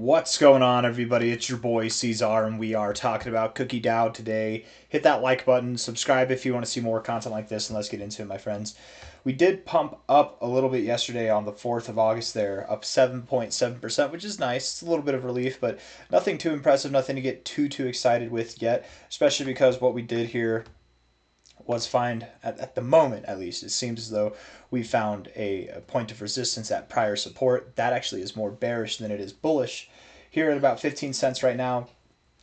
What's going on, everybody? It's your boy C-Zar, and we are talking about Cookie DAO today. Hit that like button, subscribe if you want to see more content like this, and let's get into it, my friends. We did pump up a little bit yesterday on the 4th of August there, up 7.7%, which is nice. It's a little bit of relief, but nothing too impressive, nothing to get too excited with yet, especially because what we did here was find, at the moment at least, it seems as though we found a point of resistance at prior support. That actually is more bearish than it is bullish. Here at about 15 cents right now,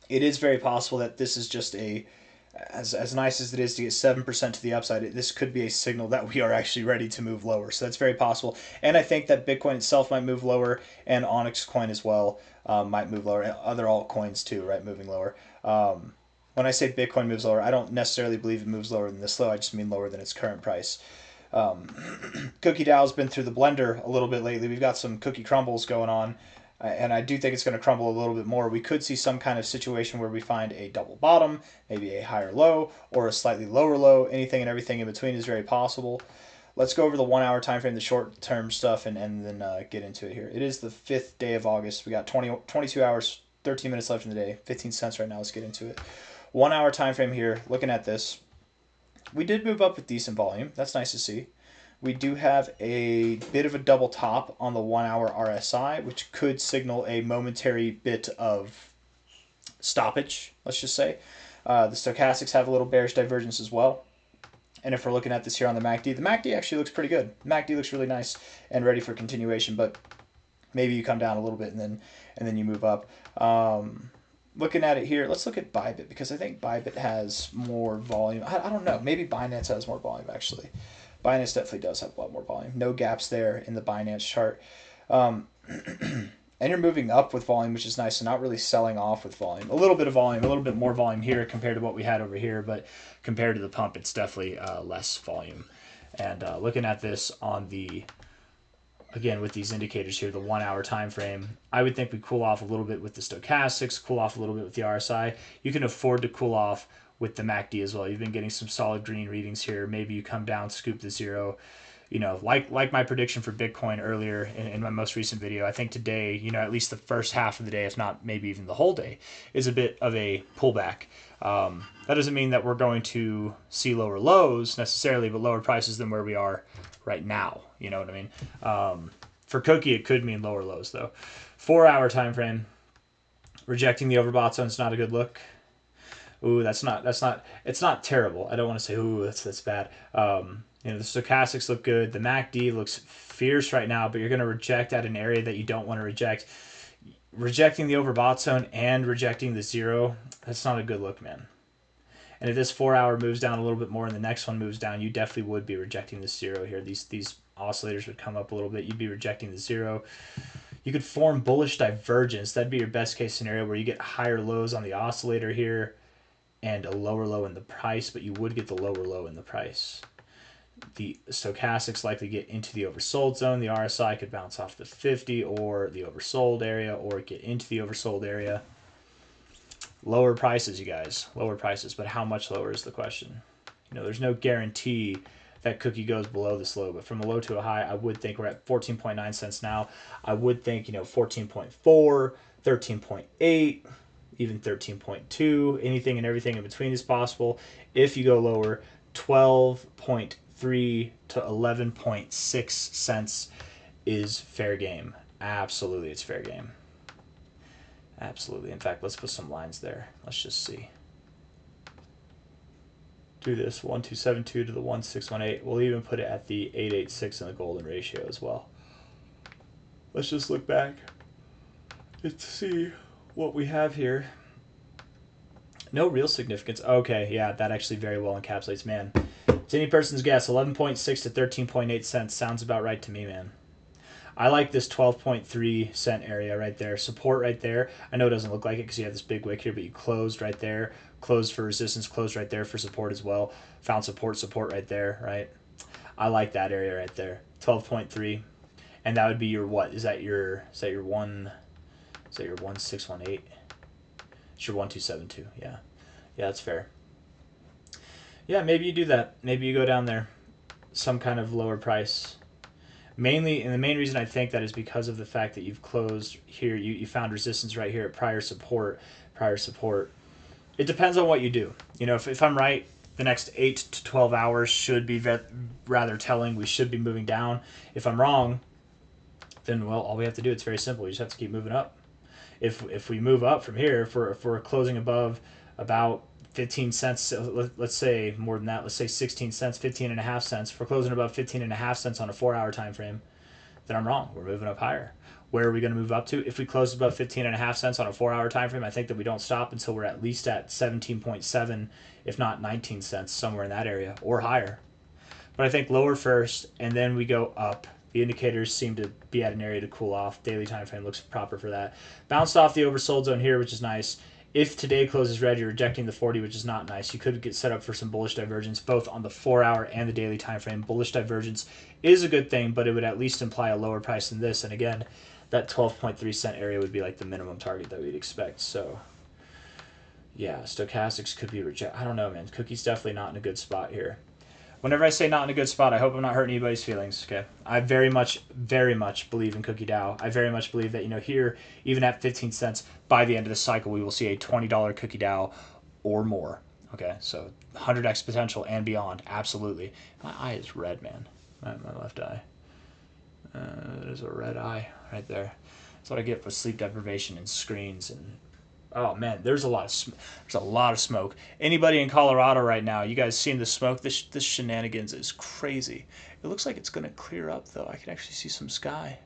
it is very possible that this is just as nice as it is to get 7% to the upside, this could be a signal that we are actually ready to move lower. So that's very possible. And I think that Bitcoin itself might move lower, and Onyx coin as well might move lower, and other altcoins too, right, moving lower. When I say Bitcoin moves lower, I don't necessarily believe it moves lower than this low. I just mean lower than its current price. Cookie DAO's been through the blender a little bit lately. We've got some cookie crumbles going on, and I do think it's going to crumble a little bit more. We could see some kind of situation where we find a double bottom, maybe a higher low, or a slightly lower low. Anything and everything in between is very possible. Let's go over the 1 hour time frame, the short term stuff, and then get into it here. It is the 5th day of August. We got 22 hours, 13 minutes left in the day, 15 cents right now. Let's get into it. 1 hour time frame here, looking at this. We did move up with decent volume. That's nice to see. We do have a bit of a double top on the 1 hour RSI, which could signal a momentary bit of stoppage, let's just say. The stochastics have a little bearish divergence as well. And if we're looking at this here on the MACD actually looks pretty good. The MACD looks really nice and ready for continuation, but maybe you come down a little bit and then you move up. Looking at it here, let's look at Bybit, because I think Bybit has more volume. I don't know. Maybe Binance has more volume, actually. Binance definitely does have a lot more volume. No gaps there in the Binance chart. And you're moving up with volume, which is nice, and not really selling off with volume. A little bit of volume, a little bit more volume here compared to what we had over here, but compared to the pump, it's definitely less volume. And looking at this on the... Again, with these indicators here, the 1 hour time frame, I would think we cool off a little bit with the stochastics, cool off a little bit with the RSI. You can afford to cool off with the MACD as well. You've been getting some solid green readings here. Maybe you come down, scoop the zero. You know, like my prediction for Bitcoin earlier in my most recent video, I think today, you know, at least the first half of the day, if not maybe even the whole day, is a bit of a pullback. That doesn't mean that we're going to see lower lows necessarily, but lower prices than where we are right now. You know what I mean? For Cookie, it could mean lower lows though. 4 hour time frame. Rejecting the overbought zone is not a good look. Ooh, it's not terrible. I don't want to say, ooh, that's bad. You know, the stochastics look good. The MACD looks fierce right now, but you're going to reject at an area that you don't want to reject. Rejecting the overbought zone and rejecting the zero, that's not a good look, man. And if this 4 hour moves down a little bit more and the next one moves down, you definitely would be rejecting the zero here. These oscillators would come up a little bit. You'd be rejecting the zero. You could form bullish divergence. That'd be your best case scenario, where you get higher lows on the oscillator here and a lower low in the price, but you would get the lower low in the price. The stochastics likely get into the oversold zone. The RSI could bounce off the 50 or the oversold area, or get into the oversold area. Lower prices, you guys. Lower prices, but how much lower is the question? You know, there's no guarantee that Cookie goes below this low, but from a low to a high, I would think we're at 14.9 cents now. I would think, you know, 14.4, 13.8, even 13.2, anything and everything in between is possible. If you go lower, 12.3 to 11.6 cents is fair game. Absolutely, it's fair game. Absolutely. In fact, let's put some lines there. Let's just see. Do this 1272 to the 1618. We'll even put it at the 886 in the golden ratio as well. Let's just look back to see what we have here. No real significance. Okay, yeah, that actually very well encapsulates, man. It's any person's guess. 11.6 to 13.8 cents sounds about right to me, man. I like this 12.3 cent area right there. Support right there. I know it doesn't look like it because you have this big wick here, but you closed right there. Closed for resistance, closed right there for support as well. Found support right there, right? I like that area right there. 12.3. And that would be your what? Is that your 1618? It's your 1272, yeah. Yeah, that's fair. Yeah, maybe you do that. Maybe you go down there. Some kind of lower price. Mainly, and the main reason I think that is because of the fact that you've closed here. You found resistance right here at prior support. Prior support. It depends on what you do. You know, if I'm right, the next 8 to 12 hours should be rather telling. We should be moving down. If I'm wrong, then, well, all we have to do, it's very simple. We just have to keep moving up. If we move up from here, if we're closing above about 15 cents, let's say more than that, let's say 16 cents, 15 and a half cents. If we're closing above 15 and a half cents on a 4-hour time frame, then I'm wrong. We're moving up higher. Where are we going to move up to? If we close above 15 and a half cents on a 4-hour time frame, I think that we don't stop until we're at least at 17.7, if not 19 cents, somewhere in that area, or higher. But I think lower first, and then we go up. The indicators seem to be at an area to cool off. Daily time frame looks proper for that. Bounced off the oversold zone here, which is nice. If today closes red, you're rejecting the 40, which is not nice. You could get set up for some bullish divergence, both on the 4-hour and the daily time frame. Bullish divergence is a good thing, but it would at least imply a lower price than this. And again, that 12.3 cent area would be like the minimum target that we'd expect. So, yeah, stochastics could be rejected. I don't know, man. Cookie's definitely not in a good spot here. Whenever I say not in a good spot, I hope I'm not hurting anybody's feelings, okay? I very much believe in Cookie DAO. I very much believe that, you know, here, even at 15 cents, by the end of the cycle, we will see a $20 Cookie DAO or more, okay? So 100x potential and beyond, absolutely. My eye is red, man. My left eye. There's a red eye right there. That's what I get for sleep deprivation and screens and... Oh man, there's a lot of smoke. Anybody in Colorado right now? You guys seen the smoke? This shenanigans is crazy. It looks like it's gonna clear up though. I can actually see some sky.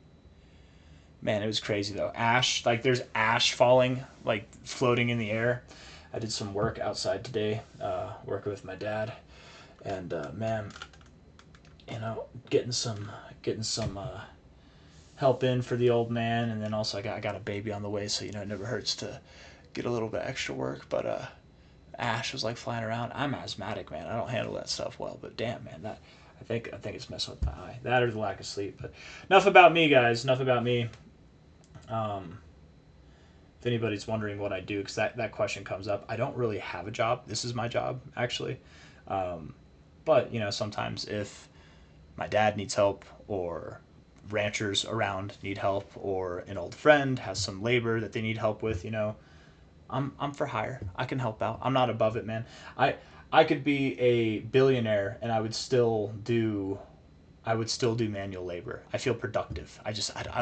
Man, it was crazy though. Ash, like there's ash falling, like floating in the air. I did some work outside today, working with my dad, and man, you know, getting some help in for the old man, and then also I got a baby on the way, so you know it never hurts to get a little bit extra work. But ash was like flying around. I'm asthmatic, man. I don't handle that stuff well, but damn, man, that I think it's messing with my eye. That or the lack of sleep. But enough about me, guys. Enough about me. If anybody's wondering what I do, because that question comes up, I don't really have a job. This is my job, actually. But you know, sometimes if my dad needs help, or ranchers around need help, or an old friend has some labor that they need help with, you know, I'm for hire. I can help out. I'm not above it, man. I could be a billionaire and I would still do manual labor. I feel productive. I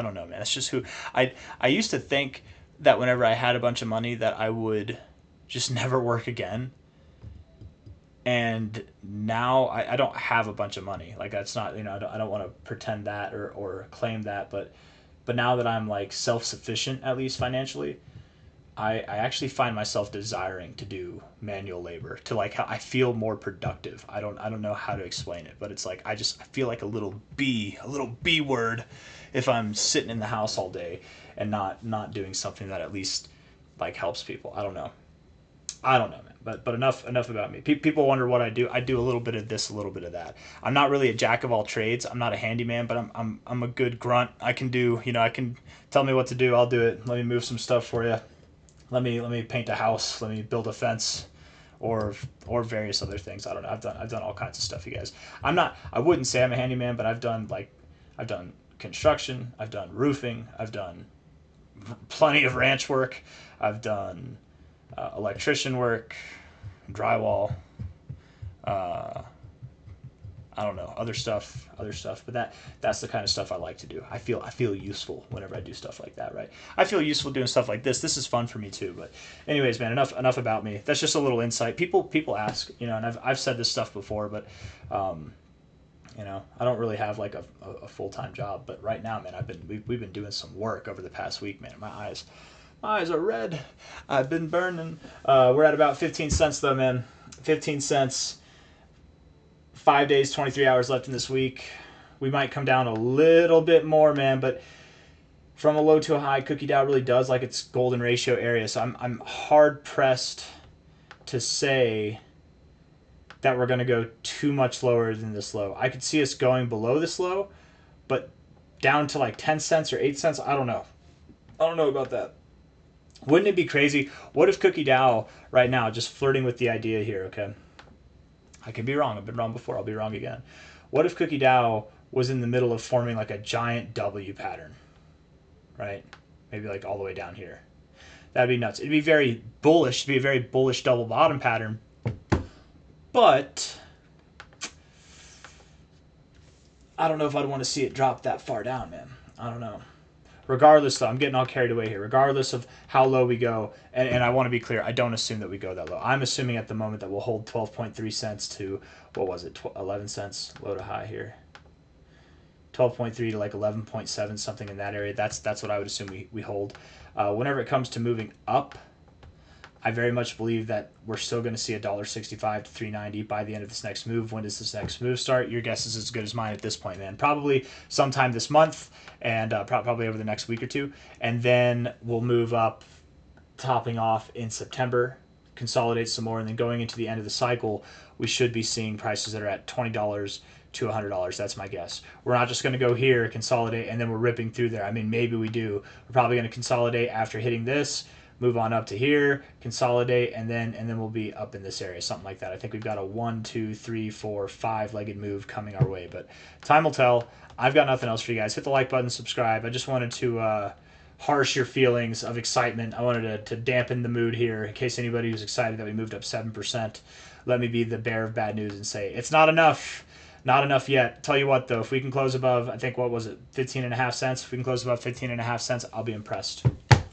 don't know, man. It's just who I used to think that whenever I had a bunch of money that I would just never work again. And now I don't have a bunch of money. Like that's not, you know, I don't want to pretend that or claim that, but now that I'm like self-sufficient, at least financially, I actually find myself desiring to do manual labor, to like how I feel more productive. I don't know how to explain it, but it's like I feel like a little bee word if I'm sitting in the house all day and not doing something that at least like helps people. I don't know, man. But enough about me. People wonder what I do. I do a little bit of this, a little bit of that. I'm not really a jack of all trades. I'm not a handyman, but I'm a good grunt. I can do, you know, I can tell me what to do. I'll do it. Let me move some stuff for you. Let me paint a house. Let me build a fence, or various other things. I don't know. I've done all kinds of stuff, you guys. I wouldn't say I'm a handyman, but I've done construction. I've done roofing. I've done plenty of ranch work. I've done electrician work, drywall, I don't know, other stuff, but that's the kind of stuff I like to do. I feel useful whenever I do stuff like that, right? I feel useful doing stuff like this. This is fun for me too. But anyways, man, enough about me. That's just a little insight. People ask, you know, and I've said this stuff before, but you know, I don't really have like a full-time job, but right now, man, we've been doing some work over the past week, man. My eyes are red. I've been burning. We're at about 15 cents though, man. 15 cents. 5 days, 23 hours left in this week. We might come down a little bit more, man, but from a low to a high, Cookie DAO really does like its golden ratio area. So I'm hard pressed to say that we're going to go too much lower than this low. I could see us going below this low, but down to like 10 cents or 8 cents, I don't know. I don't know about that. Wouldn't it be crazy? What if Cookie DAO right now, just flirting with the idea here, okay? I could be wrong. I've been wrong before. I'll be wrong again. What if Cookie DAO was in the middle of forming like a giant W pattern, right? Maybe like all the way down here. That'd be nuts. It'd be very bullish. It'd be a very bullish double bottom pattern. But I don't know if I'd want to see it drop that far down, man. I don't know. Regardless, though, I'm getting all carried away here. Regardless of how low we go, and I want to be clear, I don't assume that we go that low. I'm assuming at the moment that we'll hold 12.3 cents to, what was it, 11 cents low to high here. 12.3 to like 11.7, something in that area. That's what I would assume we hold. Whenever it comes to moving up, I very much believe that we're still going to see $1.65 to $3.90 by the end of this next move. When does this next move start? Your guess is as good as mine at this point, man. Probably sometime this month, and probably over the next week or two. And then we'll move up, topping off in September, consolidate some more, and then going into the end of the cycle, we should be seeing prices that are at $20 to $100. That's my guess. We're not just going to go here, consolidate, and then we're ripping through there. I mean, maybe we do. We're probably going to consolidate after hitting this, move on up to here, consolidate, and then we'll be up in this area, something like that. I think we've got a 1, 2, 3, 4, 5-legged move coming our way, but time will tell. I've got nothing else for you guys. Hit the like button, subscribe. I just wanted to harsh your feelings of excitement. I wanted to dampen the mood here in case anybody was excited that we moved up 7%. Let me be the bearer of bad news and say it's not enough. Not enough yet. Tell you what, though, if we can close above, I think, what was it, 15.5 cents? If we can close above 15.5 cents, I'll be impressed.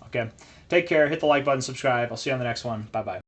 Okay? Take care. Hit the like button, subscribe. I'll see you on the next one. Bye-bye.